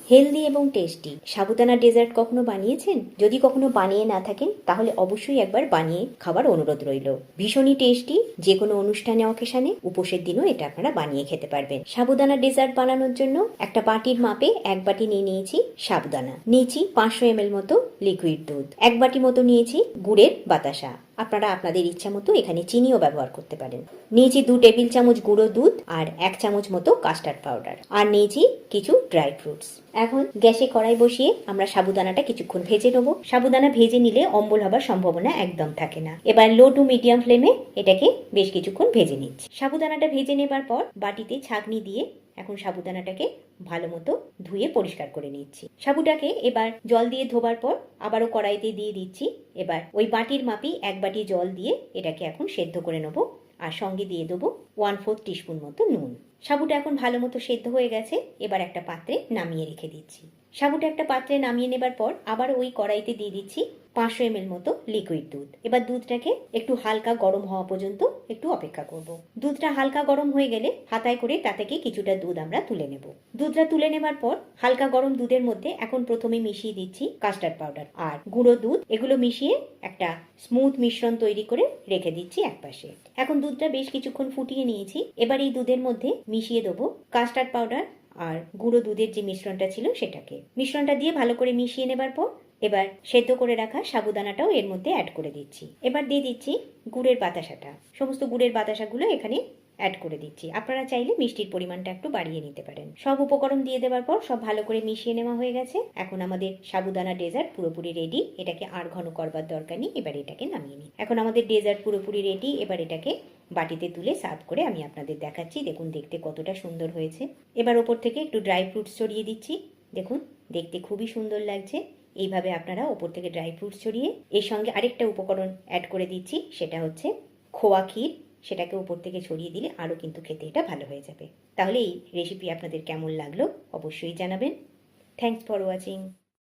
Healthy এবং tasty সাবুদানা dessert কখনো বানিয়েছেন? যদি কখনো বানিয়ে না থাকেন তাহলে অবশ্যই একবার বানিয়ে খাবার অনুরোধ রইল। ভীষণই টেস্টি, যে কোনো অনুষ্ঠানে অকেশানে উপোসের দিনও এটা আপনারা বানিয়ে খেতে পারবেন। সাবুদানা ডেজার্ট বানানোর জন্য একটা বাটির মাপে 1 বাটি নিয়ে নিয়েছি সাবুদানা, নিয়েছি 500 ml মতো লিকুইড দুধ, 1 বাটি মতো নিয়েছি গুড়ের বাতাসা, আপনারা আপনাদের ইচ্ছা মতো এখানে চিনিও ব্যবহার করতে পারেন। নিয়েছি 2 টেবিল চামচ গুঁড়ো দুধ আর 1 চামচ মতো কাস্টার্ড পাউডার, আর নিয়েছি কিছু ড্রাই ফ্রুটস। এখন গ্যাসে কড়াই বসিয়ে আমরা সাবুদানাটা কিছুক্ষণ ভেজে নেবো। সাবুদানা ভেজে নিলে অম্বল হবার সম্ভাবনা একদম থাকে না। এবার লো টু মিডিয়াম ফ্লেমে এটাকে বেশ কিছুক্ষণ ভেজে নিচ্ছি। সাবুদানাটা ভেজে নেবার পর বাটিতে ছাঁকনি দিয়ে এখন সাবুদানাটাকে ভালো মতো ধুয়ে পরিষ্কার করে নিচ্ছি। সাবুটাকে এবার জল দিয়ে ধোবার পর আবারও কড়াইতে দিয়ে দিচ্ছি। এবার ওই বাটির মাপি 1 বাটি জল দিয়ে এটাকে এখন সেদ্ধ করে নেবো, আর সঙ্গে দিয়ে দেবো 1/4 টিস্পুন মতো নুন। সাবুটা এখন ভালো মতো সেদ্ধ হয়ে গেছে, এবার একটা পাত্রে নামিয়ে রেখে দিচ্ছি। সাবুটা একটা পাত্রে নামিয়ে নেবার পর আবার ওই কড়াইতে দিয়ে দিচ্ছি 500 ml মতো লিকুইড দুধ। এবার দুধটাকে একটু হালকা গরম হওয়া পর্যন্ত একটু অপেক্ষা করব। দুধটা হালকা গরম হয়ে গেলে হাতায় করে তা থেকে কিছুটা দুধ আমরা তুলে নেব। দুধটা তুলে নেবার পর হালকা গরম দুধের মধ্যে এখন প্রথমে মিশিয়ে দিচ্ছি কাস্টার্ড পাউডার আর গুঁড়ো দুধ, এগুলো মিশিয়ে একটা স্মুথ মিশ্রণ তৈরি করে রেখে দিচ্ছি একপাশে। এখন দুধটা বেশ কিছুক্ষণ ফুটিয়ে নিয়েছি, এবার এই দুধের মধ্যে মিশিয়ে দেবো কাস্টার্ড পাউডার আর গুঁড়ো দুধের যে মিশ্রণটা ছিল সেটাকে। মিশ্রণটা দিয়ে ভালো করে মিশিয়ে নেবার পর এবার সেদ্ধ করে রাখা সাবুদানাটাও এর মধ্যে অ্যাড করে দিচ্ছি। এবার দিয়ে দিচ্ছি গুড়ের বাতাসাটা, সমস্ত গুড়ের বাতাসাগুলো এখানে অ্যাড করে দিচ্ছি। আপনারা চাইলে মিষ্টির পরিমাণটা একটু বাড়িয়ে নিতে পারেন। সব উপকরণ দিয়ে দেওয়ার পর সব ভালো করে মিশিয়ে নেওয়া হয়ে গেছে। এখন আমাদের সাবুদানা ডেজার্ট পুরোপুরি রেডি। এটাকে আর ঘন করবার দরকার নেই, এবার এটাকে নামিয়ে নিই। এখন আমাদের ডেজার্ট পুরোপুরি রেডি। এবার এটাকে বাটিতে তুলে সার্ভ করে আমি আপনাদের দেখাচ্ছি। দেখুন দেখতে কতটা সুন্দর হয়েছে। এবার ওপর থেকে একটু ড্রাই ফ্রুটস ছড়িয়ে দিচ্ছি। দেখুন দেখতে খুবই সুন্দর লাগছে। এইভাবে আপনারা ওপর থেকে ড্রাই ফ্রুটস ছড়িয়ে এর সঙ্গে আরেকটা উপকরণ অ্যাড করে দিচ্ছি, সেটা হচ্ছে খোয়া ক্ষীর। সেটাকে উপর থেকে ছড়িয়ে দিলে আরও কিন্তু খেতে এটা ভালো হয়ে যাবে। তাহলে এই রেসিপি আপনাদের কেমন লাগলো অবশ্যই জানাবেন। Thanks for watching.